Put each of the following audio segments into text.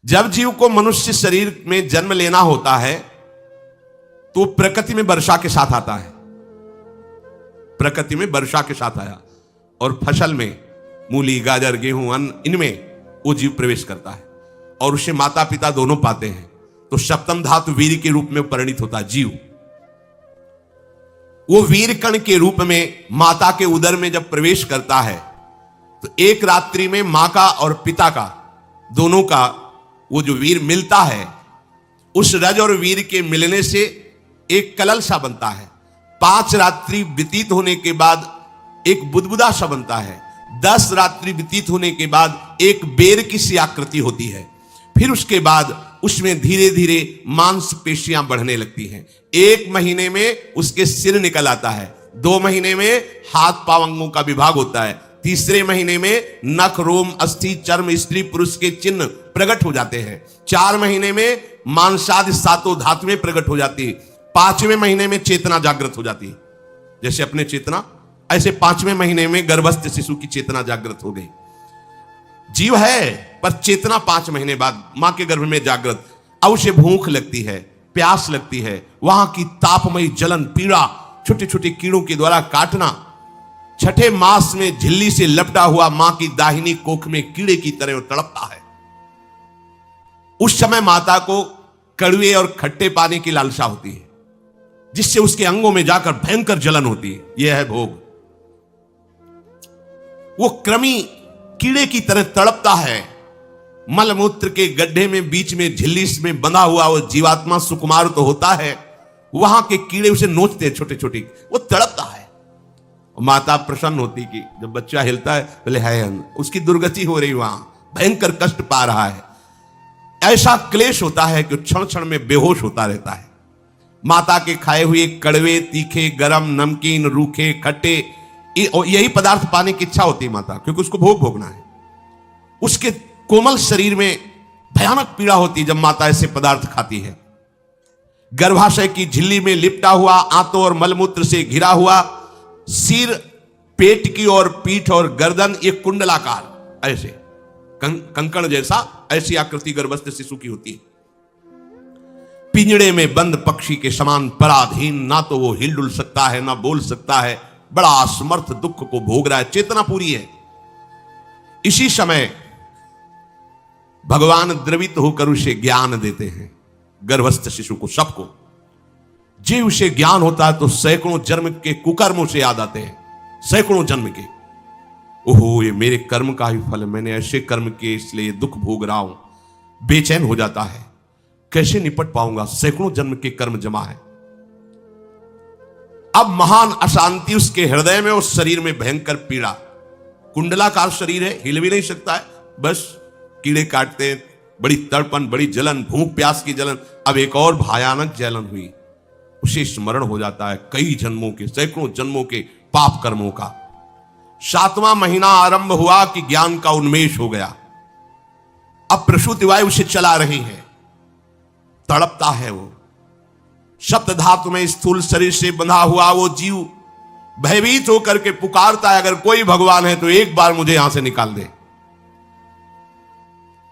जब जीव को मनुष्य शरीर में जन्म लेना होता है तो प्रकृति में वर्षा के साथ आता है, प्रकृति में वर्षा के साथ आया और फसल में मूली गाजर गेहूं अन्न इनमें वो जीव प्रवेश करता है और उसे माता पिता दोनों पाते हैं। तो सप्तम धातु वीर के रूप में परिणित होता है जीव। वो वीर कण के रूप में माता के उदर में जब प्रवेश करता है तो एक रात्रि में मां का और पिता का दोनों का वो जो वीर मिलता है, उस रज और वीर के मिलने से एक कलल सा बनता है। 5 रात्रि व्यतीत होने के बाद एक बुदबुदा सा बनता है। 10 रात्रि व्यतीत होने के बाद एक बेर की सी आकृति होती है। फिर उसके बाद उसमें धीरे धीरे मांसपेशियां बढ़ने लगती हैं। 1 महीने में उसके सिर निकल आता है। 2 महीने में हाथ पांव अंगों का विभाग होता है। तीसरे महीने में नख रोम अस्थि चर्म स्त्री पुरुष के चिन्ह प्रकट हो जाते हैं। 4 महीने में मांसादि 7 धातुएं प्रकट हो जाती है। 5वें महीने में चेतना जागृत हो जाती है। जैसे अपने चेतना, ऐसे 5वें महीने में गर्भस्थ शिशु की चेतना जागृत हो गई। जीव है पर चेतना 5 महीने बाद मां के गर्भ में जागृत। अब उसे भूख लगती है, प्यास लगती है, वहां की तापमयी जलन पीड़ा, छोटे छोटे कीड़ों के द्वारा काटना। 6ठे मास में झिल्ली से लपटा हुआ मां की दाहिनी कोख में कीड़े की तरह तड़पता है। उस समय माता को कड़वे और खट्टे पानी की लालसा होती है, जिससे उसके अंगों में जाकर भयंकर जलन होती है। यह है भोग। वो कृमि कीड़े की तरह तड़पता है। मलमूत्र के गड्ढे में बीच में झिल्ली में बंधा हुआ वो जीवात्मा सुकुमार तो होता है, वहां के कीड़े उसे नोचते हैं छोटे छोटे, वो तड़पता है। माता प्रसन्न होती कि जब बच्चा हिलता है बोले है, उसकी दुर्गति हो रही, वहां भयंकर कष्ट पा रहा है। ऐसा क्लेश होता है कि क्षण क्षण में बेहोश होता रहता है। माता के खाए हुए कड़वे तीखे गरम नमकीन रूखे खट्टे यही पदार्थ पाने की इच्छा होती है माता, क्योंकि उसको भोग भोगना है। उसके कोमल शरीर में भयानक पीड़ा होती है जब माता ऐसे पदार्थ खाती है। गर्भाशय की झिल्ली में लिपटा हुआ, आंतों और मलमूत्र से घिरा हुआ सिर, पेट की और पीठ और गर्दन ये कुंडलाकार ऐसे कंकण जैसा ऐसी आकृति गर्भस्थ शिशु की होती है। पिंजड़े में बंद पक्षी के समान पराधीन, ना तो वो हिल डुल सकता है ना बोल सकता है। बड़ा असमर्थ दुख को भोग रहा है, चेतना पूरी है। इसी समय भगवान द्रवित होकर उसे ज्ञान देते हैं, गर्भस्थ शिशु को, सबको। जे उसे ज्ञान होता है तो सैकड़ों जन्म के कुकर्मों से याद आते हैं, सैकड़ों जन्म के। ओहो, ये मेरे कर्म का ही फल है, मैंने ऐसे कर्म किए इसलिए दुख भोग रहा हूं। बेचैन हो जाता है, कैसे निपट पाऊंगा, सैकड़ों जन्म के कर्म जमा है। अब महान अशांति उसके हृदय में, उस शरीर में भयंकर पीड़ा। कुंडलाकार शरीर है, हिल भी नहीं सकता है, बस कीड़े काटते हैं, बड़ी तड़पन, बड़ी जलन, भूख प्यास की जलन। अब एक और भयानक जलन हुई, उसे स्मरण हो जाता है कई जन्मों के, सैकड़ों जन्मों के पाप कर्मों का। 7वां महीना आरंभ हुआ कि ज्ञान का उन्मेष हो गया। अब प्रसूति वायु उसे चला रही है, तड़पता है वो। सप्त धातु में स्थूल शरीर से बंधा हुआ वो जीव भयभीत होकर के पुकारता है, अगर कोई भगवान है तो एक बार मुझे यहां से निकाल दे।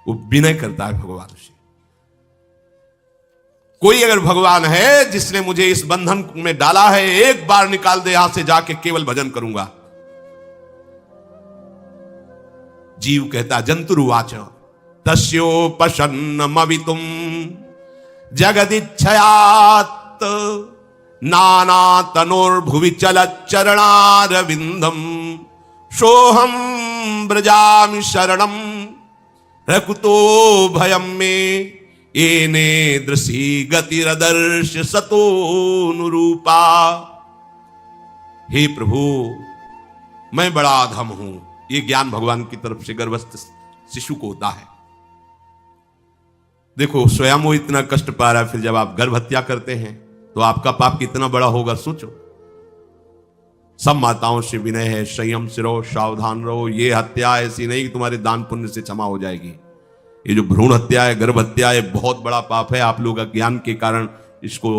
वो विनय करता है भगवान से, कोई अगर भगवान है जिसने मुझे इस बंधन में डाला है, एक बार निकाल दे, यहां से जाके केवल भजन करूंगा। जीव कहता, जंतुरुवाच तस्योपशन्नमवितुम जगदिच्छयात् नाना तनोर्भुवि चलच्चरणारविंदम सोहम ब्रजामि शरणम रकुतो भयम में येने दृशी गतिरदर्श सतोनुरूपा। हे प्रभु, मैं बड़ा अधम हूं। ये ज्ञान भगवान की तरफ से गर्भस्थ शिशु को होता है। देखो, स्वयं वो इतना कष्ट पा रहा है, फिर जब आप गर्भ हत्या करते हैं तो आपका पाप कितना बड़ा होगा, सोचो। सब माताओं से विनय है, संयम से रहो, सावधान रहो। ये हत्या ऐसी नहीं कि तुम्हारे दान पुण्य से क्षमा हो जाएगी। ये जो भ्रूण हत्या है, गर्भ हत्या है, बहुत बड़ा पाप है। आप लोग अज्ञान के कारण इसको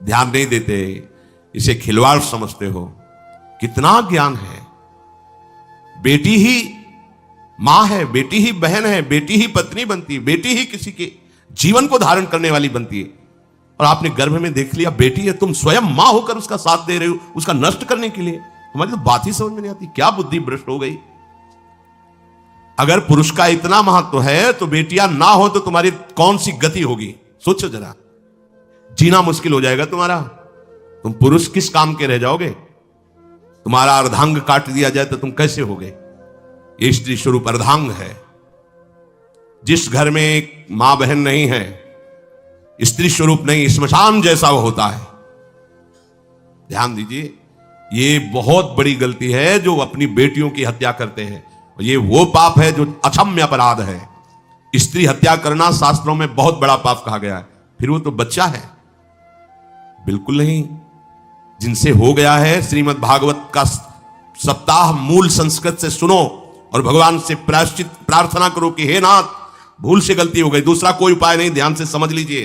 ध्यान नहीं देते, इसे खिलवाड़ समझते हो। कितना ज्ञान है। बेटी ही मां है, बेटी ही बहन है, बेटी ही पत्नी बनती है, बेटी ही किसी के जीवन को धारण करने वाली बनती है। और आपने गर्भ में देख लिया बेटी है, तुम स्वयं मां होकर उसका साथ दे रहे हो, उसका नष्ट करने के लिए। हमारी तो बात ही समझ में नहीं आती, क्या बुद्धि भ्रष्ट हो गई। अगर पुरुष का इतना महत्व है तो बेटियां ना हो तो तुम्हारी कौन सी गति होगी, सोचो जरा। जीना मुश्किल हो जाएगा तुम्हारा। तुम पुरुष किस काम के रह जाओगे। तुम्हारा अर्धांग काट दिया जाए तो तुम कैसे होगे। ये स्त्री स्वरूप अर्धांग है। जिस घर में एक मां बहन नहीं है, स्त्री स्वरूप नहीं, स्मशान जैसा वो होता है। ध्यान दीजिए, ये बहुत बड़ी गलती है जो अपनी बेटियों की हत्या करते हैं। ये वो पाप है जो अक्षम्य अपराध है। स्त्री हत्या करना शास्त्रों में बहुत बड़ा पाप कहा गया है। फिर वो तो बच्चा है, बिल्कुल नहीं। जिनसे हो गया है, श्रीमद् भागवत का सप्ताह मूल संस्कृत से सुनो और भगवान से प्रायश्चित प्रार्थना करो कि हे नाथ, भूल से गलती हो गई, दूसरा कोई उपाय नहीं। ध्यान से समझ लीजिए,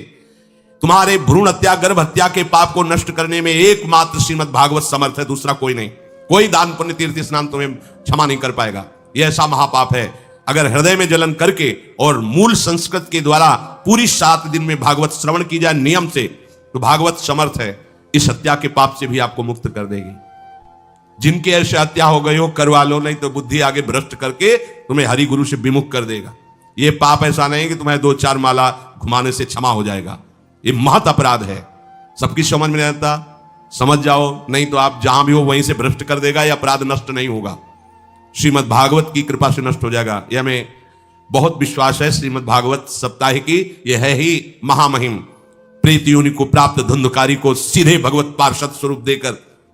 तुम्हारे भ्रूण हत्या गर्भ हत्या के पाप को नष्ट करने में एकमात्र श्रीमद् भागवत समर्थ है, दूसरा कोई नहीं। कोई दान पुण्य तीर्थ स्नान तुम्हें क्षमा नहीं कर पाएगा। यह ऐसा महापाप है। अगर हृदय में जलन करके और मूल संस्कृत के द्वारा पूरी 7 दिन में भागवत श्रवण की जाए नियम से, तो भागवत समर्थ है, इस हत्या के पाप से भी आपको मुक्त कर देगी। जिनके ऐसे हत्या हो गई हो करवा लो, नहीं तो बुद्धि आगे भ्रष्ट करके तुम्हें हरि गुरु से विमुख कर देगा। यह पाप ऐसा नहीं कि तुम्हें 2-4 माला घुमाने से क्षमा हो जाएगा। ये महत अपराध है। सबकी समझ में नहीं आता, समझ जाओ, नहीं तो आप जहां भी हो वहीं से भ्रष्ट कर देगा। यह अपराध नष्ट नहीं होगा, श्रीमद् भागवत की कृपा से नष्ट हो जाएगा। यह हमें बहुत विश्वास है। श्रीमद् भागवत सप्ताह की यह है ही महामहिम। प्रेत योनि को प्राप्त धुंधकारी को सीधे भगवत पार्षद स्वरूप देकर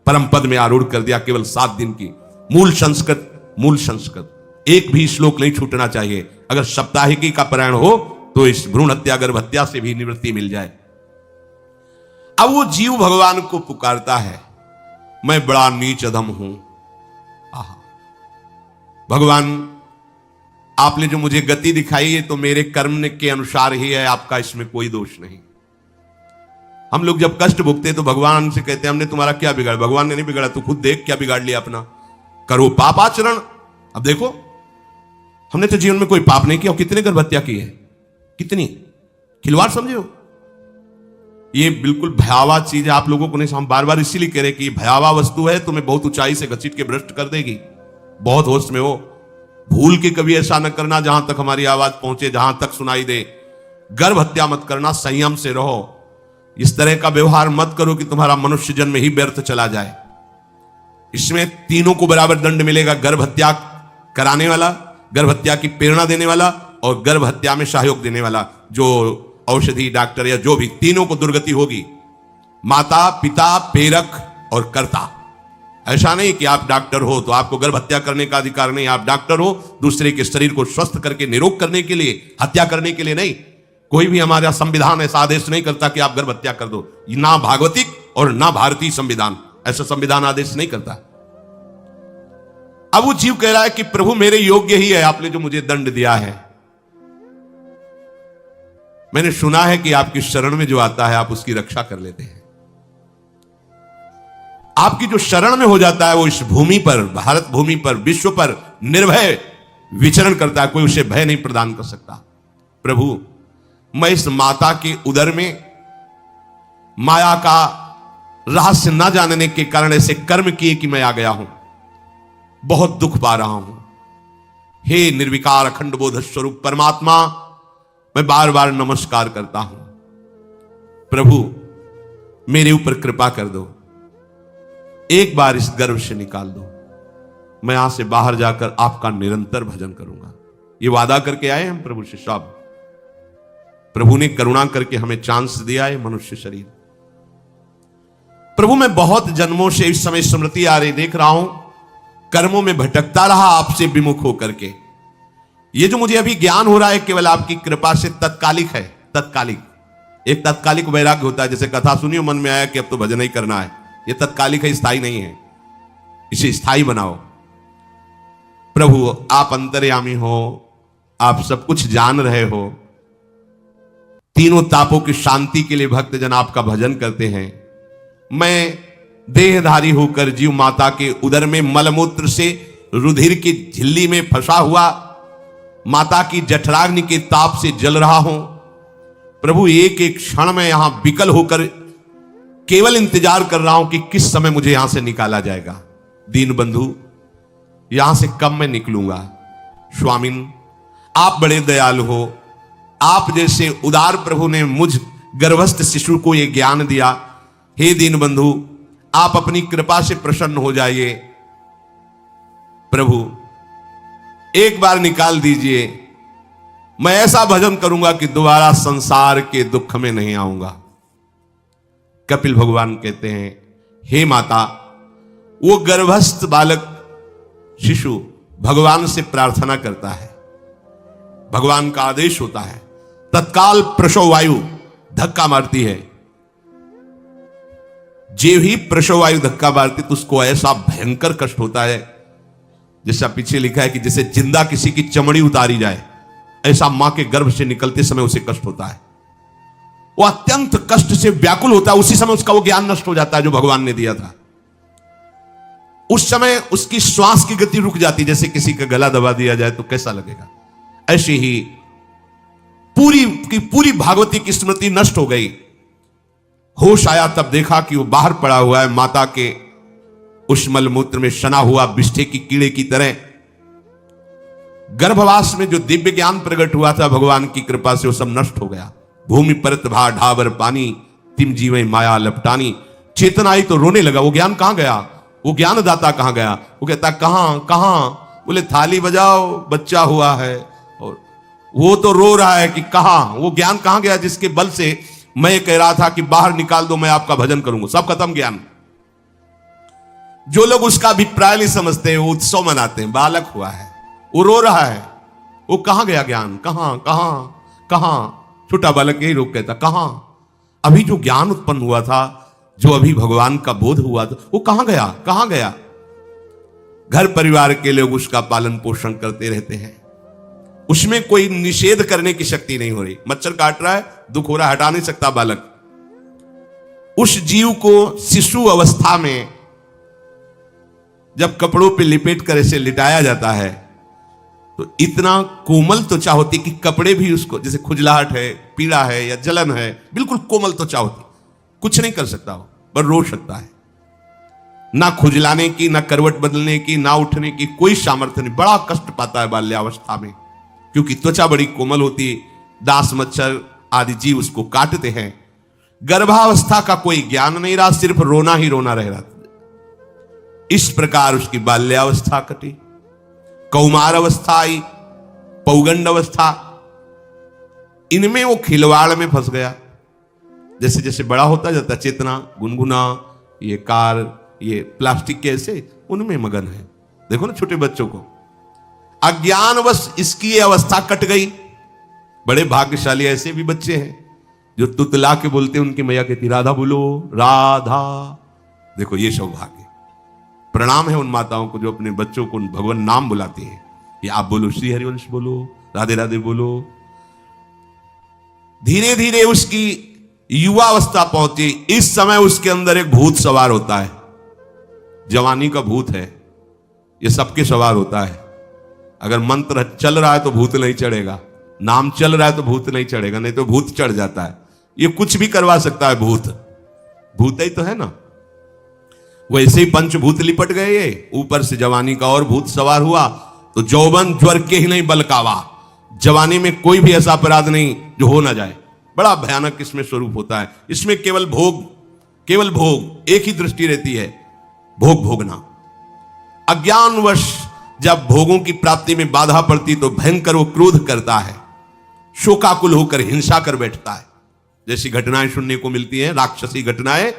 परम पद में आरूढ़ कर दिया। केवल 7 दिन की मूल संस्कृत एक भी श्लोक नहीं छूटना चाहिए। अगर सप्ताहिकी का पारायण हो तो इस भ्रूण हत्या गर्भ हत्या से भी निवृत्ति मिल जाए। अब वो जीव भगवान को पुकारता है, मैं बड़ा नीच अधम हूं। भगवान, आपने जो मुझे गति दिखाई है तो मेरे कर्म के अनुसार ही है, आपका इसमें कोई दोष नहीं। हम लोग जब कष्ट भुगते तो भगवान से कहते हैं हमने तुम्हारा क्या बिगाड़ा। भगवान ने नहीं बिगाड़ा, तू खुद देख क्या बिगाड़ लिया अपना। करो पाप आचरण। अब देखो, हमने तो जीवन में कोई पाप नहीं किया और कितने गर्भ हत्या की है, कितनी खिलवाड़ समझे हो। ये बिल्कुल भयावह चीज है। आप लोगों को नहीं, हम बार बार इसीलिए कह रहे कि भयावह वस्तु है, तुम्हें बहुत ऊंचाई से घसीट के भ्रष्ट कर देगी। बहुत होश में हो, भूल के कभी ऐसा न करना जहां तक हमारी आवाज पहुंचे, जहां तक सुनाई दे। गर्भ हत्या मत करना, संयम से रहो। इस तरह का व्यवहार मत करो कि तुम्हारा मनुष्य जन्म ही व्यर्थ चला जाए। इसमें तीनों को बराबर दंड मिलेगा। गर्भ हत्या कराने वाला, गर्भ हत्या की प्रेरणा देने वाला और गर्भ हत्या में सहयोग देने वाला, जो औषधि डॉक्टर या जो भी, तीनों को दुर्गति होगी। माता पिता प्रेरक और कर्ता। ऐसा नहीं कि आप डॉक्टर हो तो आपको गर्भ हत्या करने का अधिकार नहीं। आप डॉक्टर हो दूसरे के शरीर को स्वस्थ करके निरोग करने के लिए, हत्या करने के लिए नहीं। कोई भी हमारा संविधान ऐसा आदेश नहीं करता कि आप गर्भ हत्या कर दो। ना भागवतिक और ना भारतीय संविधान ऐसा संविधान आदेश नहीं करता। अब वो जीव कह रहा है कि प्रभु मेरे योग्य ही है आपने जो मुझे दंड दिया है। मैंने सुना है कि आपकी शरण में जो आता है आप उसकी रक्षा कर लेते हैं। आपकी जो शरण में हो जाता है वो इस भूमि पर, भारत भूमि पर, विश्व पर निर्भय विचरण करता है। कोई उसे भय नहीं प्रदान कर सकता। प्रभु, मैं इस माता के उदर में माया का रहस्य न जानने के कारण ऐसे कर्म किए कि मैं आ गया हूं। बहुत दुख पा रहा हूं। हे निर्विकार अखंड बोध स्वरूप परमात्मा, मैं बार बार नमस्कार करता हूं। प्रभु, मेरे ऊपर कृपा कर दो। एक बार इस गर्भ से निकाल दो। मैं यहां से बाहर जाकर आपका निरंतर भजन करूंगा। ये वादा करके आए हम प्रभु से सब। प्रभु ने करुणा करके हमें चांस दिया है मनुष्य शरीर। प्रभु, मैं बहुत जन्मों से इस समय स्मृति आ रही देख रहा हूं, कर्मों में भटकता रहा आपसे विमुख होकर के। ये जो मुझे अभी ज्ञान हो रहा है केवल आपकी कृपा से तत्कालिक है। तत्कालिक, एक तत्कालिक वैराग्य होता है। जैसे कथा सुनियो, मन में आया कि अब तो भजन ही करना है। ये तत्कालिक है, स्थायी नहीं है। इसे स्थायी बनाओ। प्रभु, आप अंतर्यामी हो, आप सब कुछ जान रहे हो। तीनों तापों की शांति के लिए भक्तजन आपका भजन करते हैं। मैं देहधारी होकर जीव माता के उदर में मलमूत्र से रुधिर की झिल्ली में फंसा हुआ माता की जठराग्नि के ताप से जल रहा हूं। प्रभु एक एक क्षण में यहां विकल होकर केवल इंतजार कर रहा हूं कि किस समय मुझे यहां से निकाला जाएगा। दीन बंधु, यहां से कब मैं निकलूंगा। स्वामिन, आप बड़े दयालु हो। आप जैसे उदार प्रभु ने मुझ गर्भस्थ शिशु को यह ज्ञान दिया। हे दीन बंधु, आप अपनी कृपा से प्रसन्न हो जाइए। प्रभु, एक बार निकाल दीजिए। मैं ऐसा भजन करूंगा कि दोबारा संसार के दुख में नहीं आऊंगा। कपिल भगवान कहते हैं, हे माता, वो गर्भस्थ बालक शिशु भगवान से प्रार्थना करता है। भगवान का आदेश होता है, तत्काल प्रसव वायु धक्का मारती है। जे ही प्रसव वायु धक्का मारती तो उसको ऐसा भयंकर कष्ट होता है, जैसा पीछे लिखा है कि जैसे जिंदा किसी की चमड़ी उतारी जाए, ऐसा मां के गर्भ से निकलते समय उसे कष्ट होता है। वो अत्यंत कष्ट से व्याकुल होता है। उसी समय उसका वो ज्ञान नष्ट हो जाता है जो भगवान ने दिया था। उस समय उसकी श्वास की गति रुक जाती, जैसे किसी का गला दबा दिया जाए तो कैसा लगेगा। ऐसे ही पूरी की पूरी भागवती की स्मृति नष्ट हो गई। होश आया तब देखा कि वो बाहर पड़ा हुआ है, माता के उस मलमूत्र में सना हुआ बिष्ठे की कीड़े की तरह। गर्भवास में जो दिव्य ज्ञान प्रकट हुआ था भगवान की कृपा से, वो सब नष्ट हो गया। भूमि परत भा ढाबर पानी, तिम जीवे माया लपटानी। चेतना आई तो रोने लगा। वो ज्ञान कहां गया? वो ज्ञानदाता कहां गया? वो कहता कहां कहां? बोले थाली बजाओ, बच्चा हुआ है। और वो तो रो रहा है कि कहां, वो ज्ञान कहां गया जिसके बल से मैं कह रहा था कि बाहर निकाल दो, मैं आपका भजन करूंगा। सब खत्म ज्ञान। जो लोग उसका अभिप्राय नहीं समझते, वो उत्सव मनाते हैं, बालक हुआ है, वो रो रहा है, वो कहां गया ज्ञान? कहां कहां कहां? छोटा बालक यही रोक कहता कहां? अभी जो ज्ञान उत्पन्न हुआ था, जो अभी भगवान का बोध हुआ था, वो कहां गया? कहां गया? घर परिवार के लोग उसका पालन पोषण करते रहते हैं, उसमें कोई निषेध करने की शक्ति नहीं हो रही। मच्छर काट रहा है, दुख हो रहा है, हटा नहीं सकता बालक। उस जीव को शिशु अवस्था में जब कपड़ों पे लिपेट कर ऐसे लिटाया जाता है तो इतना कोमल त्वचा होती कि कपड़े भी उसको, जैसे खुजलाहट है, पीड़ा है या जलन है, बिल्कुल कोमल त्वचा होती, कुछ नहीं कर सकता वो, पर रो सकता है। ना खुजलाने की, ना करवट बदलने की, ना उठने की कोई सामर्थ्य नहीं। बड़ा कष्ट पाता है बाल्यावस्था में, क्योंकि त्वचा बड़ी कोमल होती है। दास मच्छर आदि जीव उसको काटते हैं। गर्भावस्था का कोई ज्ञान नहीं रहा, सिर्फ रोना ही रोना रह रहा। इस प्रकार उसकी बाल्यावस्था कटी, कौमार अवस्था आई, पौगंड अवस्था। इनमें वो खिलवाड़ में फंस गया। जैसे जैसे बड़ा होता जाता, चेतना, गुनगुना, ये कार, ये प्लास्टिक के ऐसे उनमें मगन है। देखो ना छोटे बच्चों को, अज्ञानवश इसकी ये अवस्था कट गई। बड़े भाग्यशाली ऐसे भी बच्चे हैं जो तुतला के बोलते हैं, उनकी मैया कहती राधा बोलो, राधा। देखो ये सौभाग्य। प्रणाम है उन माताओं को जो अपने बच्चों को भगवान नाम बुलाते हैं। ये आप बोलो, श्री हरिवंश बोलो, राधे राधे बोलो। धीरे धीरे उसकी युवा अवस्था पहुंची। इस समय उसके अंदर एक भूत सवार होता है। जवानी का भूत है, ये सबके सवार होता है। अगर मंत्र चल रहा है तो भूत नहीं चढ़ेगा, नाम चल रहा है तो भूत नहीं चढ़ेगा, नहीं तो भूत चढ़ जाता है। ये कुछ भी करवा सकता है भूत, भूत ही तो है ना। वैसे ही पंचभूत लिपट गए, ये ऊपर से जवानी का और भूत सवार हुआ तो जौवन ज्वर के ही नहीं बलकावा। जवानी में कोई भी ऐसा अपराध नहीं जो हो ना जाए। बड़ा भयानक इसमें स्वरूप होता है। इसमें केवल भोग, केवल भोग, एक ही दृष्टि रहती है, भोग भोगना। अज्ञानवश जब भोगों की प्राप्ति में बाधा पड़ती तो भयंकर वो क्रोध करता है, शोकाकुल होकर हिंसा कर बैठता है। जैसी घटनाएं सुनने को मिलती हैं, राक्षसी घटनाएं,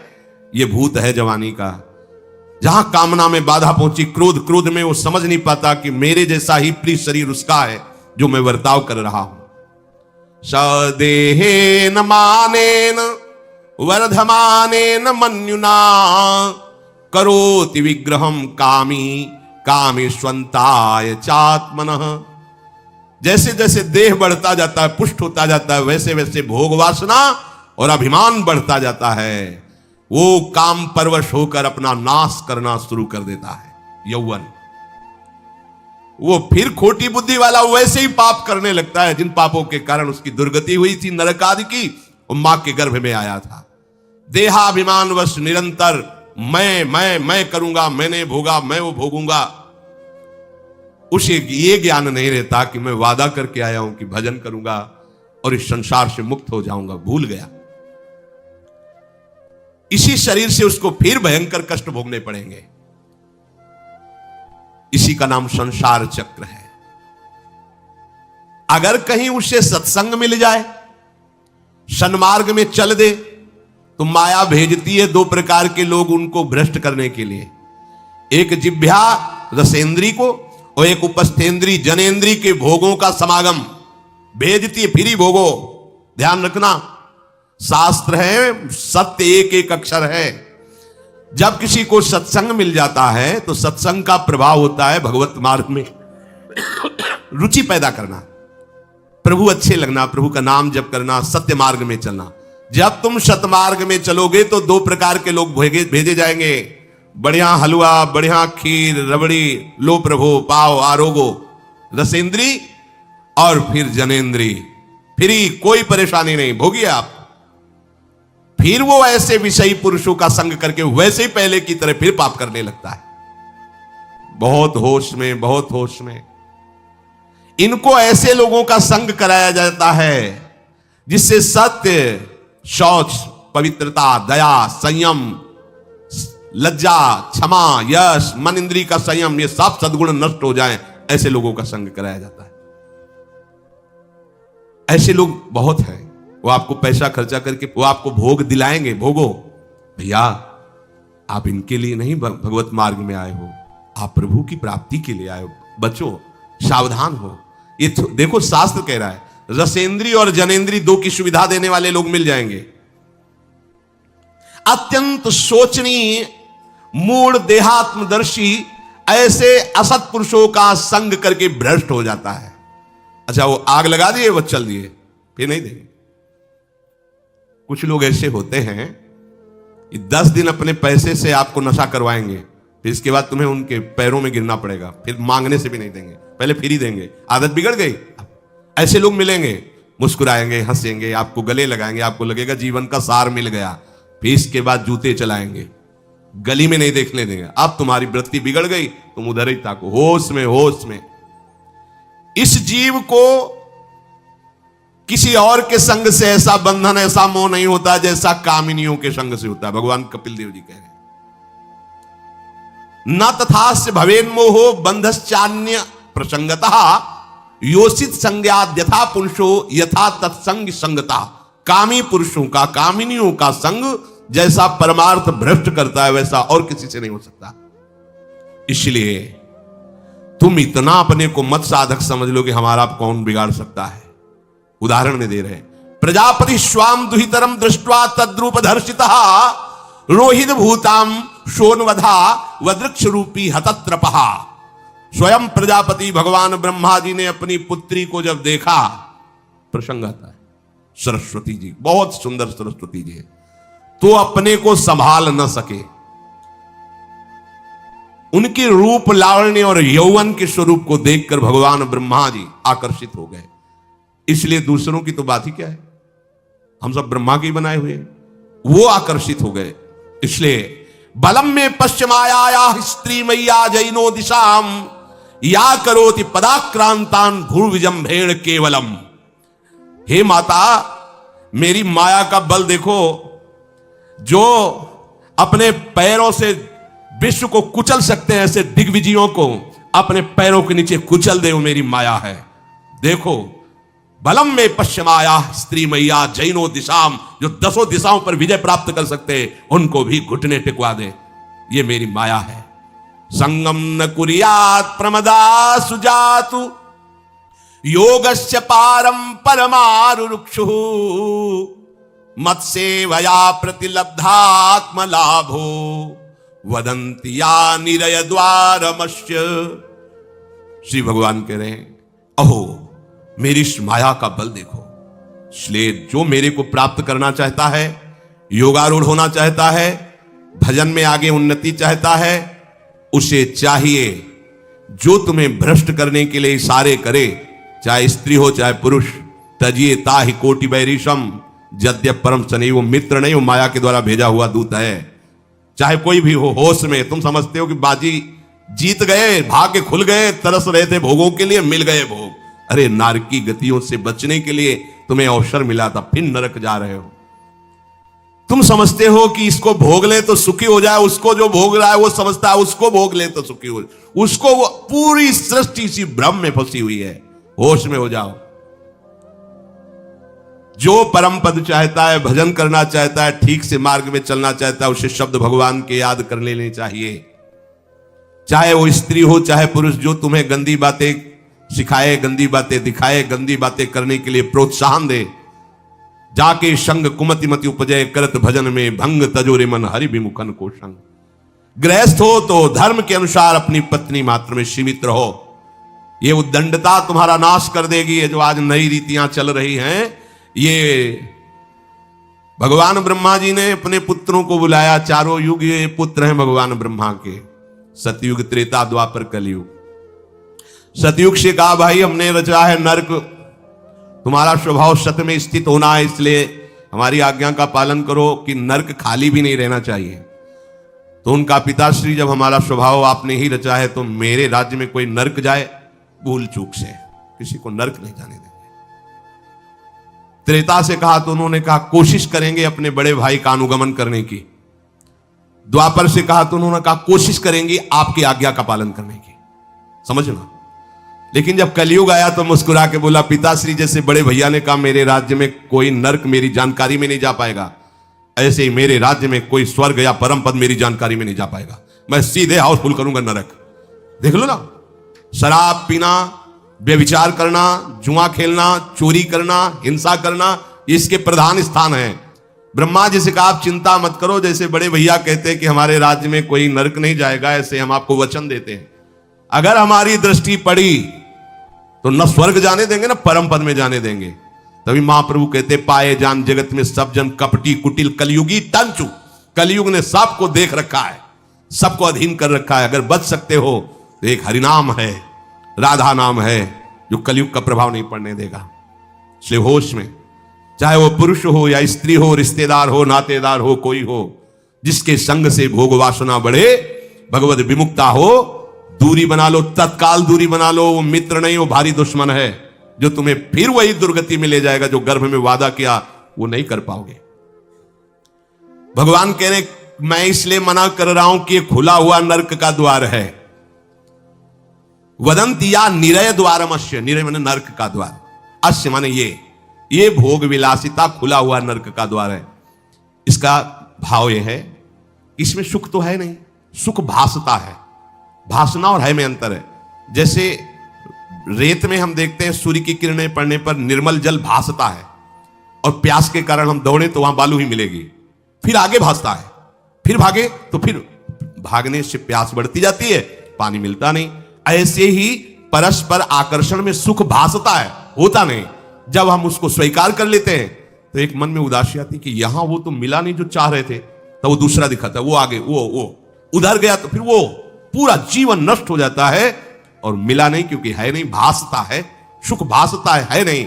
ये भूत है जवानी का। जहां कामना में बाधा पहुंची, क्रोध, क्रोध में वो समझ नहीं पाता कि मेरे जैसा ही प्रिय शरीर उसका है जो मैं वर्ताव कर रहा हूं। सदेहेन मानेन वर्धमानेन मन्युना करोति विग्रहम कामी कामेष्वंताय चात्मनः। जैसे जैसे देह बढ़ता जाता है, पुष्ट होता जाता है, वैसे वैसे भोग वासना और अभिमान बढ़ता जाता है। वो काम परवश होकर अपना नाश करना शुरू कर देता है। यौवन वो फिर खोटी बुद्धि वाला वैसे ही पाप करने लगता है जिन पापों के कारण उसकी दुर्गति हुई थी नरक आदि की, और मां के गर्भ में आया था। देहाभिमानवश निरंतर मैं करूंगा, मैंने भोगा, मैं वो भोगूंगा। उसे ये ज्ञान नहीं रहता कि मैं वादा करके आया हूं कि भजन करूंगा और इस संसार से मुक्त हो जाऊंगा, भूल गया। इसी शरीर से उसको फिर भयंकर कष्ट भोगने पड़ेंगे। इसी का नाम संसार चक्र है। अगर कहीं उसे सत्संग मिल जाए, सन्मार्ग में चल दे, तो माया भेजती है दो प्रकार के लोग उनको भ्रष्ट करने के लिए। एक जिह्वा रसेंद्री को और एक उपस्थेंद्री जनेंद्री के भोगों का समागम भेजती है। फिर ही भोगो, ध्यान रखना, शास्त्र है, सत्य एक एक अक्षर है। जब किसी को सत्संग मिल जाता है तो सत्संग का प्रभाव होता है भगवत मार्ग में रुचि पैदा करना, प्रभु अच्छे लगना, प्रभु का नाम जप करना, सत्य मार्ग में चलना। जब तुम सतमार्ग में चलोगे तो दो प्रकार के लोग भेजे जाएंगे, बढ़िया हलवा, बढ़िया खीर, रबड़ी, लो प्रभु, पाओ, आरोगो, रसेंद्री और फिर जनेंद्री। फिर कोई परेशानी नहीं, भोगिए आप। फिर वो ऐसे विषयी पुरुषों का संग करके वैसे ही पहले की तरह फिर पाप करने लगता है। बहुत होश में, बहुत होश में। इनको ऐसे लोगों का संग कराया जाता है जिससे सत्य, शौच, पवित्रता, दया, संयम, लज्जा, क्षमा, यश, मन, इंद्री का संयम, ये सब सद्गुण नष्ट हो जाएं, ऐसे लोगों का संग कराया जाता है। ऐसे लोग बहुत हैं, वो आपको पैसा खर्चा करके वो आपको भोग दिलाएंगे, भोगो। भैया आप इनके लिए नहीं भगवत मार्ग में आए हो, आप प्रभु की प्राप्ति के लिए आए हो। बचो, सावधान हो। ये देखो शास्त्र कह रहा है, रसेंद्री और जनेंद्री दो की सुविधा देने वाले लोग मिल जाएंगे। अत्यंत सोचनीय, मूढ़, देहात्मदर्शी ऐसे असत पुरुषों का संग करके भ्रष्ट हो जाता है। अच्छा, वो आग लगा दिए, वो चल दिए, फिर नहीं देंगे। कुछ लोग ऐसे होते हैं, 10 दिन अपने पैसे से आपको नशा करवाएंगे, फिर इसके बाद तुम्हें उनके पैरों में गिरना पड़ेगा, फिर मांगने से भी नहीं देंगे, पहले फ्री देंगे। आदत बिगड़ गई। ऐसे लोग मिलेंगे, मुस्कुराएंगे, हंसेंगे, आपको गले लगाएंगे, आपको लगेगा जीवन का सार मिल गया, फिर इसके बाद जूते चलाएंगे, गली में नहीं देखने देंगे। अब तुम्हारी वृत्ति बिगड़ गई, तुम उधर ही ताको, होश में, होश में। इस जीव को किसी और के संग से ऐसा बंधन, ऐसा मोह नहीं होता जैसा कामिनियों के संग से होता है। भगवान कपिल देव जी कह रहे हैं, न तथास्य भवेन्मोहो बंधश्चान्य प्रसंगतः योषित संज्ञात यथा पुरुषो यथा तत्संग संगता। कामी पुरुषों का, कामिनियों का संग जैसा परमार्थ भ्रष्ट करता है वैसा और किसी से नहीं हो सकता। इसलिए तुम इतना अपने को मत साधक समझ लो कि हमारा कौन बिगाड़ सकता है। उदाहरण में दे रहे हैं, प्रजापति स्वाम दुहितरम दृष्ट्वा तद्रूप धर्षितः रोहित भूताम शोनवधा वदृक्ष रूपी हतत्रपहा। स्वयं प्रजापति भगवान ब्रह्मा जी ने अपनी पुत्री को जब देखा, प्रसंग आता है, सरस्वती जी, बहुत सुंदर सरस्वती जी है, तो अपने को संभाल न सके। उनके रूप, लावण्य और यौवन के स्वरूप को देखकर भगवान ब्रह्मा जी आकर्षित हो गए। इसलिए दूसरों की तो बात ही क्या है, हम सब ब्रह्मा के ही बनाए हुए हैं, वो आकर्षित हो गए। इसलिए बलम में पश्चिमाया स्त्री मैया जैनो दिशाम या करोति पदाक्रांतान भूर्विजंभेण केवलम। हे माता, मेरी माया का बल देखो, जो अपने पैरों से विश्व को कुचल सकते हैं, ऐसे दिग्विजयों को अपने पैरों के नीचे कुचल दे, वो मेरी माया है। देखो, बलम में पश्चिमाया स्त्री मैया जैनो दिशाम, जो 10 दिशाओं पर विजय प्राप्त कर सकते हैं, उनको भी घुटने टिकवा दे, ये मेरी माया है। संगम न कुर्यात् प्रमदा सुजातु योगस्य पारम परमारुरुक्षु मत्सेवया प्रतिलब्धात्म लाभो वदन्ति या निरय द्वारमस्य। श्री भगवान कह रहे हैं, अहो मेरी इस माया का बल देखो। इसलिए जो मेरे को प्राप्त करना चाहता है, योगारूढ़ होना चाहता है, भजन में आगे उन्नति चाहता है, उसे चाहिए जो तुम्हें भ्रष्ट करने के लिए इशारे करे, चाहे स्त्री हो चाहे पुरुष, तजिए ताहि कोटि बैरिशम, यद्यप परम सनी, वो मित्र नहीं, वो माया के द्वारा भेजा हुआ दूत है। चाहे कोई भी हो, होश में तुम समझते हो कि बाजी जीत गए, भाग्य खुल गए, तरस रहे थे भोगों के लिए, मिल गए भोग। अरे नारकी गतियों से बचने के लिए तुम्हें अवसर मिला था, फिर नरक जा रहे हो। तुम समझते हो कि इसको भोग ले तो सुखी हो जाए, उसको जो भोग रहा है वो समझता है उसको भोग ले तो सुखी हो जाए, उसको वो पूरी सृष्टि इसी भ्रम में फंसी हुई है। होश में हो जाओ। जो परम पद चाहता है, भजन करना चाहता है, ठीक से मार्ग में चलना चाहता है, उसे शब्द भगवान के याद कर लेने चाहिए। चाहे वो स्त्री हो चाहे पुरुष, जो तुम्हें गंदी बातें सिखाए, गंदी बातें दिखाए, गंदी बातें करने के लिए प्रोत्साहन दे, जाके संग कुमति मति उपजय, करत भजन में भंग तजोरे मन हरि विमुखन को संग। गृहस्थ हो तो धर्म के अनुसार अपनी पत्नी मात्र में सीमित रहो। ये उद्दंडता तुम्हारा नाश कर देगी। ये जो आज नई रीतियां चल रही हैं, ये भगवान ब्रह्मा जी ने अपने पुत्रों को बुलाया। चारों युग ये पुत्र हैं भगवान ब्रह्मा के, सतयुग, त्रेता, द्वापर, कलयुग। सतयुग से कहा भाई हमने रचा है नरक, तुम्हारा स्वभाव सत्य में स्थित होना है, इसलिए हमारी आज्ञा का पालन करो कि नरक खाली भी नहीं रहना चाहिए। तो उनका पिताश्री, जब हमारा स्वभाव आपने ही रचा है तो मेरे राज्य में कोई नरक जाए भूल चूक से, किसी को नरक नहीं जाने देंगे। त्रेता से कहा तो उन्होंने कहा कोशिश करेंगे अपने बड़े भाई का अनुगमन करने की। द्वापर से कहा तो उन्होंने कहा कोशिश करेंगे आपकी आज्ञा का पालन करने की। समझना। लेकिन जब कलयुग आया तो मुस्कुरा के बोला, पिताश्री जैसे बड़े भैया ने कहा मेरे राज्य में कोई नरक मेरी जानकारी में नहीं जा पाएगा, ऐसे ही मेरे राज्य में कोई स्वर्ग या परम पद मेरी जानकारी में नहीं जा पाएगा। मैं सीधे हाउसफुल करूंगा नरक। देख लो ना, शराब पीना, व्यभिचार करना, जुआ खेलना, चोरी करना, हिंसा करना, इसके प्रधान स्थान है। ब्रह्मा जी से कहा आप चिंता मत करो, जैसे बड़े भैया कहते हैं कि हमारे राज्य में कोई नरक नहीं जाएगा, ऐसे हम आपको वचन देते हैं। अगर हमारी दृष्टि पड़ी तो न स्वर्ग जाने देंगे न परम पद में जाने देंगे। तभी महाप्रभु कहते पाए जान जगत में सब जन कपटी कुटिल कलयुगी तंचु। कलयुग ने सबको देख रखा है, सबको अधीन कर रखा है। अगर बच सकते हो तो एक हरिनाम है, राधा नाम है, जो कलयुग का प्रभाव नहीं पड़ने देगा। इसलिए होश में, चाहे वो पुरुष हो या स्त्री हो, रिश्तेदार हो, नातेदार हो, कोई हो, जिसके संग से भोग वासना बढ़े, भगवत विमुक्ता हो, दूरी बना लो, तत्काल दूरी बना लो। वो मित्र नहीं, वो भारी दुश्मन है, जो तुम्हें फिर वही दुर्गति में ले जाएगा जो गर्भ में वादा किया वो नहीं कर पाओगे। भगवान कह रहे मैं इसलिए मना कर रहा हूं कि खुला हुआ नरक का द्वार है। वदंतिया निरय द्वारमस्य, निरय माने नरक का द्वार, अस्य माने ये भोग विलासिता खुला हुआ नरक का द्वार है। इसका भाव यह है, इसमें सुख तो है नहीं, सुख भासता है। भासना और है में अंतर है। जैसे रेत में हम देखते हैं सूर्य की किरणें पड़ने पर निर्मल जल भासता है, और प्यास के कारण हम दौड़े तो वहां बालू ही मिलेगी, फिर आगे भासता है, फिर भागे तो फिर भागने से प्यास बढ़ती जाती है, पानी मिलता नहीं। ऐसे ही परस्पर आकर्षण में सुख भासता है, होता नहीं। जब हम उसको स्वीकार कर लेते हैं तो एक मन में उदासी आती है कि यहां वो तो मिला नहीं जो चाह रहे थे, तो वो दूसरा दिखाता है, वो आगे वो उधर गया, तो फिर वो पूरा जीवन नष्ट हो जाता है। और मिला नहीं क्योंकि है नहीं, भासता है, सुख भासता है नहीं।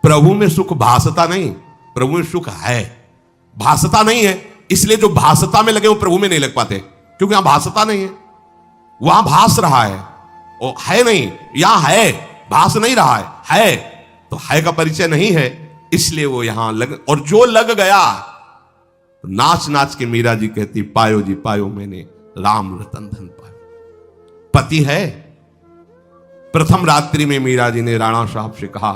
प्रभु में सुख भासता नहीं, प्रभु में सुख है, भासता नहीं है। इसलिए जो भासता में लगे वो प्रभु में नहीं लग पाते, क्योंकि यहां भासता नहीं है, वहां भास रहा है, वो है नहीं। यहां है, भास नहीं रहा है तो है का परिचय नहीं है, इसलिए वो यहां लग। और जो लग गया तो नाच नाच के मीरा जी कहती पायो जी पायो मैंने राम रतन धन पायो। पति है। प्रथम रात्रि में मीरा जी ने राणा साहब से कहा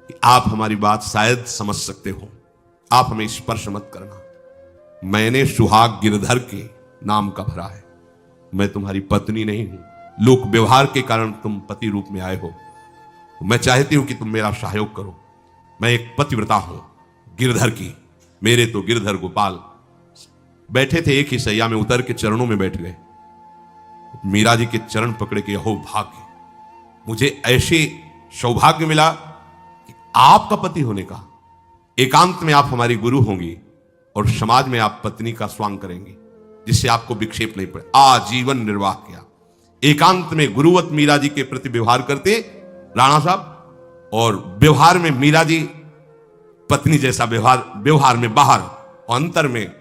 कि आप हमारी बात शायद समझ सकते हो, आप हमें स्पर्श मत करना, मैंने सुहाग गिरधर के नाम का भरा है, मैं तुम्हारी पत्नी नहीं हूं, लोक व्यवहार के कारण तुम पति रूप में आए हो, मैं चाहती हूं कि तुम मेरा सहयोग करो। मैं एक पतिव्रता हूं गिरधर की, मेरे तो गिरधर गोपाल बैठे थे एक ही सैया में, उतर के चरणों में बैठ गए। मीरा जी के चरण पकड़े के हो भाग्य, मुझे ऐसे सौभाग्य मिला कि आपका पति होने का, एकांत में आप हमारी गुरु होंगी और समाज में आप पत्नी का स्वांग करेंगी, जिससे आपको विक्षेप नहीं पड़े। आजीवन निर्वाह किया, एकांत में गुरुवत मीरा जी के प्रति व्यवहार करते राणा साहब, और व्यवहार में मीरा जी पत्नी जैसा व्यवहार में बाहर और अंतर में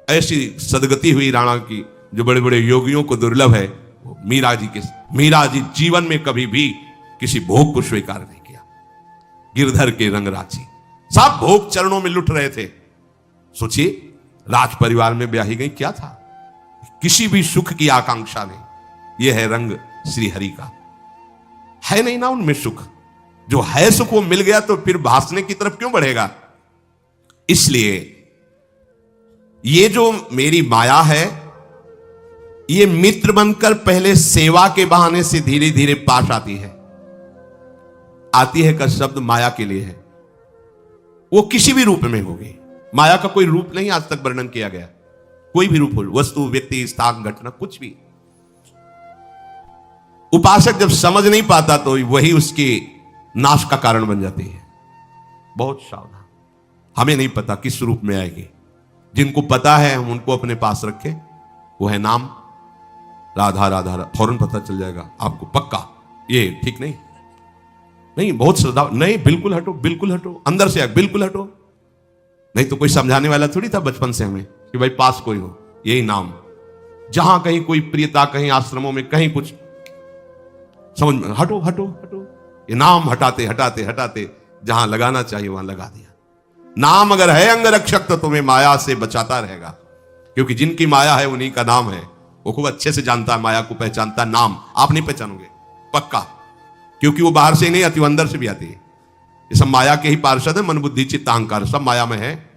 ऐसी सदगति हुई राणा की जो बड़े बड़े योगियों को दुर्लभ है। मीरा जी जीवन में कभी भी किसी भोग को स्वीकार नहीं किया। गिरधर के रंगराची सब भोग चरणों में लुट रहे थे। सोचिए, राज परिवार में ब्याही गई, क्या था? किसी भी सुख की आकांक्षा नहीं। यह है रंग श्री हरि का। है नहीं ना उनमें सुख, जो है सुख वो मिल गया तो फिर भासने की तरफ क्यों बढ़ेगा? इसलिए ये जो मेरी माया है, ये मित्र बनकर पहले सेवा के बहाने से धीरे धीरे पास आती है का शब्द माया के लिए है। वो किसी भी रूप में होगी। माया का कोई रूप नहीं आज तक वर्णन किया गया। कोई भी रूप हो, वस्तु, व्यक्ति, स्थान, घटना, कुछ भी। उपासक जब समझ नहीं पाता तो वही उसके नाश का कारण बन जाती है। बहुत सावधान। हमें नहीं पता किस रूप में आएगी। जिनको पता है हम उनको अपने पास रखें। वो है नाम राधा राधा, फौरन पता चल जाएगा आपको पक्का। ये ठीक नहीं, नहीं बहुत श्रद्धा नहीं, बिल्कुल हटो, बिल्कुल हटो, अंदर से बिल्कुल हटो। नहीं तो कोई समझाने वाला थोड़ी था बचपन से हमें कि भाई पास कोई हो। यही नाम, जहां कहीं कोई प्रियता, कहीं आश्रमों में कहीं कुछ समझ में, हटो हटो हटो। ये नाम हटाते हटाते हटाते जहां लगाना चाहिए वहां लगा दिया। नाम अगर है अंगरक्षक तो तुम्हें माया से बचाता रहेगा, क्योंकि जिनकी माया है उन्हीं का नाम है। वो खूब अच्छे से जानता है, माया को पहचानता है। नाम आप नहीं पहचानोगे पक्का, क्योंकि वो बाहर से ही नहीं आती, वो अंदर से भी आती है। ये सब माया के ही पार्षद है। मन बुद्धि चित्त अहंकार सब माया में है।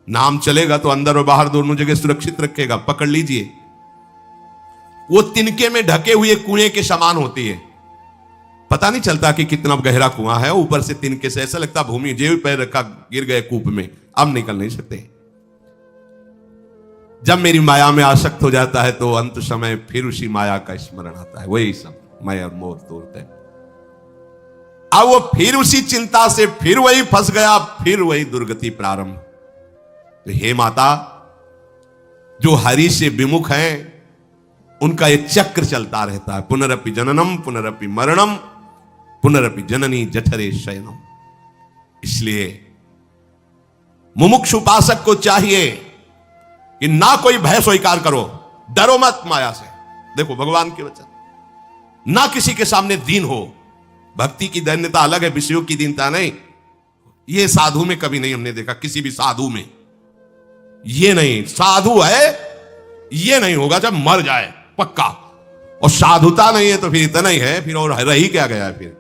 नाम चलेगा तो अंदर और बाहर दोनों जगह सुरक्षित रखेगा। पकड़ लीजिए, वो तिनके में ढके हुए कुएं के समान होती है। पता नहीं चलता कि कितना गहरा कुआं है। ऊपर से तिनके से ऐसा लगता भूमि जेब पैर रखा गिर गए कूप में, अब निकल नहीं सकते। जब मेरी माया में आसक्त हो जाता है तो अंत समय फिर उसी माया का स्मरण आता है। वही सब मैं और मोर तोड़ते। अब वो फिर उसी चिंता से फिर वही फंस गया, फिर वही दुर्गति प्रारंभ। तो हे माता, जो हरि से विमुख हैं उनका एक चक्र चलता रहता है। पुनरपि जननम पुनरपि मरणम पुनरपि जननी जठरे शयनम। इसलिए मुमुक्ष उपासक को चाहिए कि ना कोई भय स्वीकार करो, डरो मत माया से। देखो भगवान के वचन, ना किसी के सामने दीन हो। भक्ति की दैन्यता अलग है, विषयों की दीनता नहीं। ये साधु में कभी नहीं हमने देखा, किसी भी साधु में ये नहीं। साधु है ये नहीं होगा जब मर जाए पक्का, और साधुता नहीं है तो फिर इतना ही है, फिर और रही क्या गया है। फिर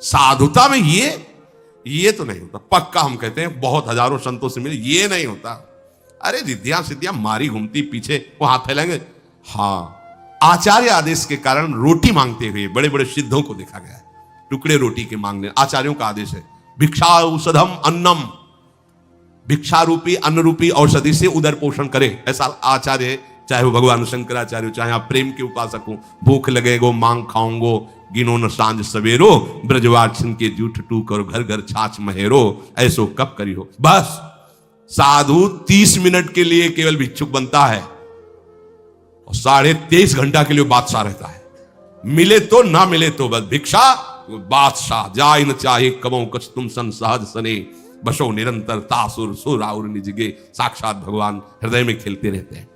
साधुता में ये तो नहीं होता पक्का। हम कहते हैं बहुत हजारों संतों से मिले, ये नहीं होता। अरे रिद्धियां सिद्धियां मारी घूमती पीछे, वो हाथ फैलाएंगे। हाँ, आचार्य आदेश के कारण रोटी मांगते हुए बड़े बड़े सिद्धों को देखा गया है। टुकड़े रोटी के मांगने आचार्यों का आदेश है। भिक्षा औषधम अन्नम, भिक्षा रूपी अन्न रूपी औषधि से उदर पोषण करे, ऐसा आचार्य। चाहे वो भगवान शंकराचार्य, चाहे आप प्रेम के उपासक हो। भूख लगेगो मांग खाऊंगो, गिनो न सांझ सवेरो, ब्रजवाक्षन के जूठ टूक और घर घर छाछ महेरो, ऐसो कब करी हो। बस साधु 30 मिनट के लिए केवल भिक्षुक बनता है और 23.5 घंटा के लिए बादशाह रहता है। मिले तो ना मिले तो बस भिक्षा बादशाह। जाय न चाहे कमो कछ तुम सन सहज सने, बसो निरंतर तासुर सुराउर निजगे। साक्षात भगवान हृदय में खेलते रहते हैं।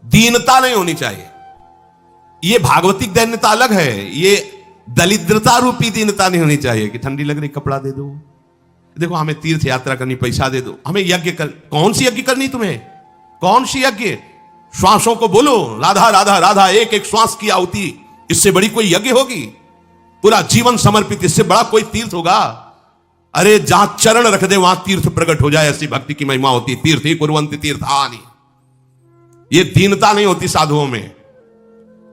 दीनता नहीं होनी चाहिए। ये भागवतिक दैन्यता अलग है, ये दलिद्रता रूपी दीनता नहीं होनी चाहिए कि ठंडी लग रही कपड़ा दे दो, देखो हमें तीर्थ यात्रा करनी पैसा दे दो, हमें यज्ञ कर। कौन सी यज्ञ करनी तुम्हें? कौन सी यज्ञ? श्वासों को बोलो राधा राधा राधा, एक एक श्वास की आहुति, इससे बड़ी कोई यज्ञ होगी? पूरा जीवन समर्पित, इससे बड़ा कोई तीर्थ होगा? अरे जहां चरण रख दे वहां तीर्थ प्रकट हो जाए, ऐसी भक्ति की महिमा होती। तीर्थ ही कुर्वन्ति तीर्थानि। ये दीनता नहीं होती साधुओं में,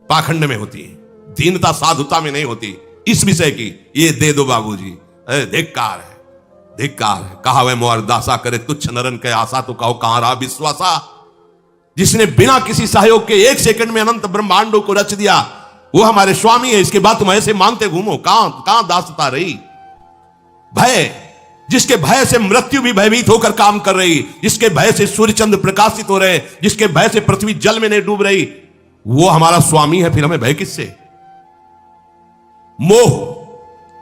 पाखंड में होती है। दीनता साधुता में नहीं होती। इस विषय की ये दे दो बाबूजी, अरे धिक्कार है, धिक्कार है। कहा वह मोर दासा करे तुच्छ नरन के आशा, तो कहो कहां रहा विश्वासा। जिसने बिना किसी सहयोग के 1 सेकंड में अनंत ब्रह्मांडों को रच दिया, वो हमारे स्वामी है। इसके बाद तुम ऐसे मानते घूमो, कहां दासता रही? भय, जिसके भय से मृत्यु भी भयभीत होकर काम कर रही, जिसके भय से सूर्य चंद्र प्रकाशित हो रहे, जिसके भय से पृथ्वी जल में नहीं डूब रही, वो हमारा स्वामी है। फिर हमें भय किससे? मोह,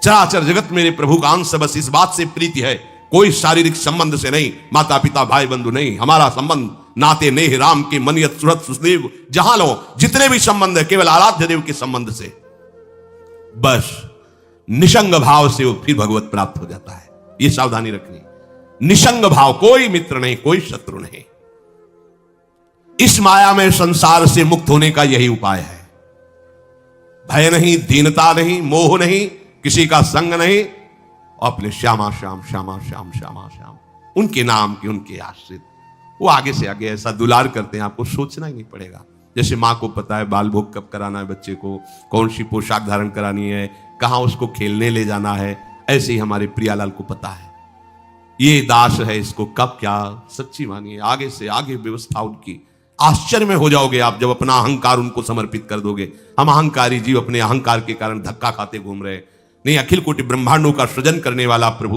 चराचर जगत मेरे प्रभु का अंश, बस इस बात से प्रीति है, कोई शारीरिक संबंध से नहीं, माता पिता भाई बंधु नहीं, हमारा संबंध नाते नेह राम के मनियत सुरत सुदेव, जहां लो जितने भी संबंध है केवल आराध्य देव के संबंध से, बस निसंग भाव से वो फिर भगवत प्राप्त हो जाता है। ये सावधानी रखनी, निसंग भाव, कोई मित्र नहीं, कोई शत्रु नहीं। इस माया में संसार से मुक्त होने का यही उपाय है। भय नहीं, दीनता नहीं, मोह नहीं, किसी का संग नहीं, अपने श्यामा श्याम श्यामा श्याम श्यामा श्याम, उनके नाम के, उनके आश्रित, वो आगे से आगे ऐसा दुलार करते हैं, आपको सोचना ही नहीं पड़ेगा। जैसे माँ को पता है बाल भोग कब कराना है बच्चे को, कौन सी पोशाक धारण करानी है, कहां उसको खेलने ले जाना है, ऐसे ही हमारे प्रियालाल को पता है ये दास है, इसको कब क्या, सच्ची मानिए आगे से आगे व्यवस्था उनकी। आश्चर्य में हो जाओगे आप जब अपना अहंकार उनको समर्पित कर दोगे। हम अहंकारी जीव अपने अहंकार के कारण धक्का खाते घूम रहे, नहीं, अखिल कोटि ब्रह्मांडों का सृजन करने वाला प्रभु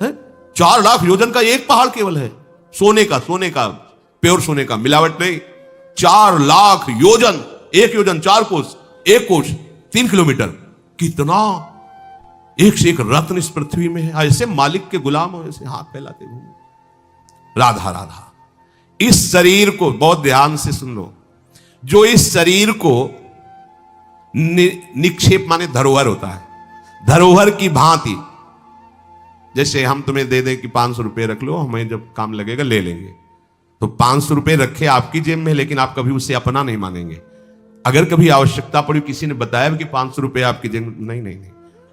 है। 4 लाख योजन का एक पहाड़ केवल है, सोने का प्योर सोने का, मिलावट नहीं। 4 लाख योजन, एक योजन 4 कोस, एक कोस 3 किलोमीटर, कितना एक से एक रत्न इस पृथ्वी में है। ऐसे मालिक के गुलाम हो, ऐसे हाथ फैलाते घूमो। राधा राधा। इस शरीर को बहुत ध्यान से सुन लो, जो इस शरीर को निक्षेप माने धरोहर होता है, धरोहर की भांति, जैसे हम तुम्हें दे दें कि 500 रुपए रख लो, हमें जब काम लगेगा ले लेंगे, तो 500 रुपए रखे आपकी जेब में, लेकिन आप कभी उसे अपना नहीं मानेंगे। अगर कभी आवश्यकता पड़ी, किसी ने बताया कि 500 रुपए आपकी जेब में, नहीं नहीं नहीं,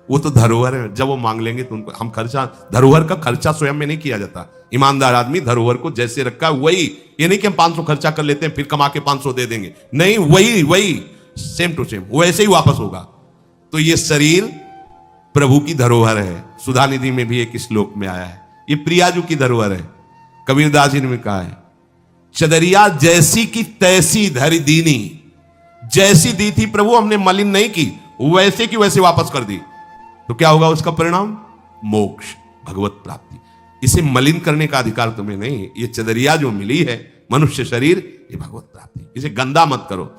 वो तो धरोहर है। जब वो मांग लेंगे तो उनको हम खर्चा, धरोहर का खर्चा स्वयं में नहीं किया जाता। ईमानदार आदमी धरोहर को जैसे रखा वही, ये नहीं कि हम 500 खर्चा कर लेते हैं फिर कमा के 500 दे देंगे, नहीं, वही सेम टू सेम वो ऐसे ही वापस होगा। तो ये शरीर प्रभु की धरोहर है। सुधा निधि में भी एक श्लोक में आया है, ये प्रियाजू की धरोहर है। कबीरदास जी ने कहा है, चदरिया जैसी की तैसी धरि दीनी, जैसी दी थी प्रभु हमने मलिन नहीं की, वैसे की वैसे वापस कर दी, तो क्या होगा उसका परिणाम? मोक्ष, भगवत प्राप्ति। इसे मलिन करने का अधिकार तुम्हें नहीं। ये चदरिया जो मिली है मनुष्य शरीर, ये भगवत प्राप्ति, इसे गंदा मत करो।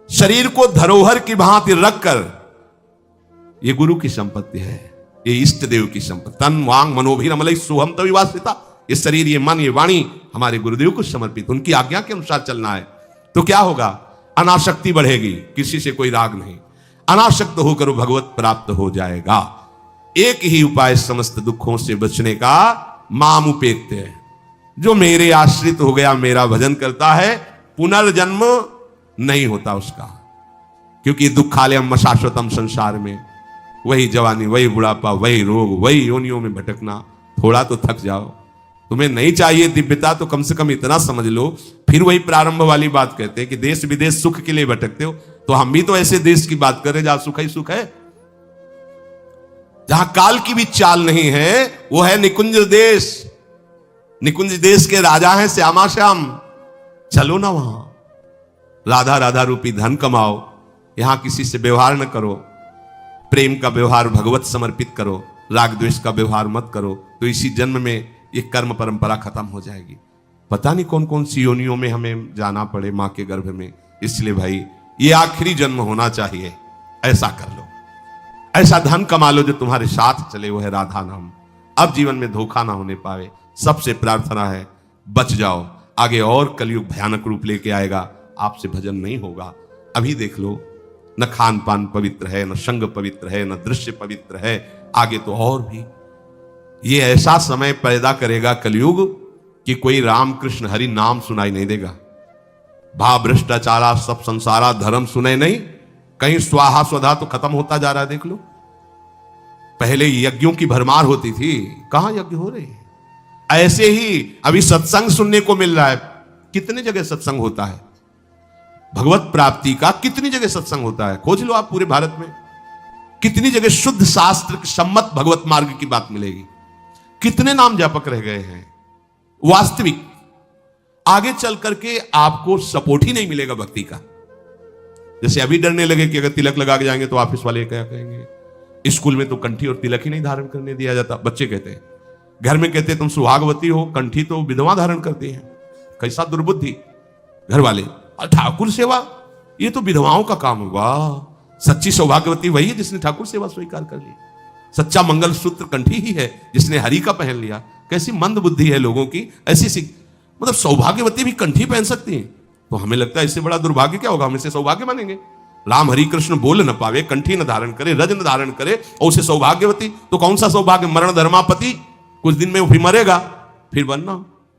शरीर को धरोहर की भांति रखकर, ये गुरु की संपत्ति है, ये इष्ट देव की संपत्ति। तन वांग मनोभिरमलई सोहम तविवासिता, ये शरीर, ये मन, ये वाणी हमारे गुरुदेव को समर्पित, उनकी आज्ञा के अनुसार चलना है। तो क्या होगा? अनासक्ति बढ़ेगी, किसी से कोई राग नहीं, अनासक्त होकर भगवत प्राप्त हो जाएगा। एक ही उपाय समस्त दुखों से बचने का, माम उपेत्य है, जो मेरे आश्रित हो गया, मेरा भजन करता है, पुनर्जन्म नहीं होता उसका, क्योंकि दुखालयम शाश्वतम, संसार में वही जवानी, वही बुढ़ापा, वही रोग, वही योनियों में भटकना। थोड़ा तो थक जाओ, तुम्हें नहीं चाहिए दिव्यता तो कम से कम इतना समझ लो। फिर वही प्रारंभ वाली बात कहते हैं कि देश विदेश सुख के लिए भटकते हो, तो हम भी तो ऐसे देश की बात कर रहे जहां सुख ही सुख है, जहां काल की भी चाल नहीं है, वो है निकुंज देश। निकुंज देश के राजा हैं श्यामा श्याम, चलो ना वहां, राधा राधा रूपी धन कमाओ, यहां किसी से व्यवहार न करो, प्रेम का व्यवहार भगवत समर्पित करो, राग द्वेष का व्यवहार मत करो, तो इसी जन्म में ये कर्म परंपरा खत्म हो जाएगी। पता नहीं कौन कौन सी योनियों में हमें जाना पड़े मां के गर्भ में। इसलिए भाई ये आखिरी जन्म होना चाहिए, ऐसा कर लो, ऐसा धन कमा लो जो तुम्हारे साथ चले, वो है राधा नाम। अब जीवन में धोखा ना होने पावे, सबसे प्रार्थना है बच जाओ, आगे और कलयुग भयानक रूप लेके आएगा, आपसे भजन नहीं होगा। अभी देख लो, न खान पान पवित्र है, न संग पवित्र है, न दृश्य पवित्र है, आगे तो और भी। ये ऐसा समय पैदा करेगा कलयुग कि कोई राम कृष्ण हरि नाम सुनाई नहीं देगा, भाव भ्रष्टाचारा सब संसारा धर्म सुने नहीं, कहीं स्वाहा स्वधा तो खत्म होता जा रहा है। देख लो, पहले यज्ञों की भरमार होती थी, कहां यज्ञ हो रहे हैं। ऐसे ही अभी सत्संग सुनने को मिल रहा है, कितने जगह सत्संग होता है भगवत प्राप्ति का, कितनी जगह सत्संग होता है, खोज लो आप पूरे भारत में। कितनी जगह शुद्ध शास्त्र सम्मत भगवत मार्ग की बात मिलेगी, कितने नाम जापक रह गए हैं। वास्तविक आगे चल करके आपको सपोर्ट ही नहीं मिलेगा भक्ति का। जैसे अभी डरने लगे कि अगर तिलक लगा के जाएंगे तो ऑफिस वाले क्या कहेंगे, स्कूल में तो कंठी और तिलक ही नहीं धारण करने दिया जाता, बच्चे कहते हैं, घर में कहते हैं तुम सुहागवती हो, कंठी तो विधवा धारण करती हैं। कैसा दुर्बुद्धि घर वाले। ठाकुर सेवा ये तो विधवाओं का काम होगा, सच्ची सौभाग्यवती वही है जिसने ठाकुर सेवा स्वीकार कर ली। सच्चा मंगल सूत्र कंठी ही है जिसने हरि का पहन लिया। कैसी मंद बुद्धि है लोगों की, ऐसी सी मतलब सौभाग्यवती भी कंठी पहन सकती है। तो हमें लगता है इससे बड़ा दुर्भाग्य क्या होगा, हम इसे सौभाग्य मानेंगे। राम हरि कृष्ण बोल न पावे, कंठी न धारण करे, रज न धारण करे और उसे सौभाग्यवती, तो कौन सा सौभाग्य? मरण धर्मापति, कुछ दिन में वो भी मरेगा, फिर बनना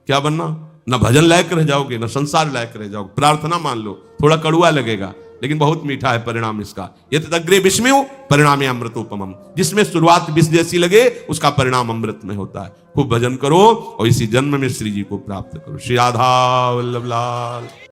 क्या बनना? न भजन लायक रह जाओगे, न संसार लायक रह जाओगे। प्रार्थना मान लो, थोड़ा कड़ुआ लगेगा लेकिन बहुत मीठा है परिणाम इसका। यत् अग्रे विस्मयो परिणामे अमृतोपमम, जिसमें शुरुआत विष जैसी लगे उसका परिणाम अमृत में होता है। खूब भजन करो और इसी जन्म में श्री जी को प्राप्त करो। श्री राधा वल्लभ लाल।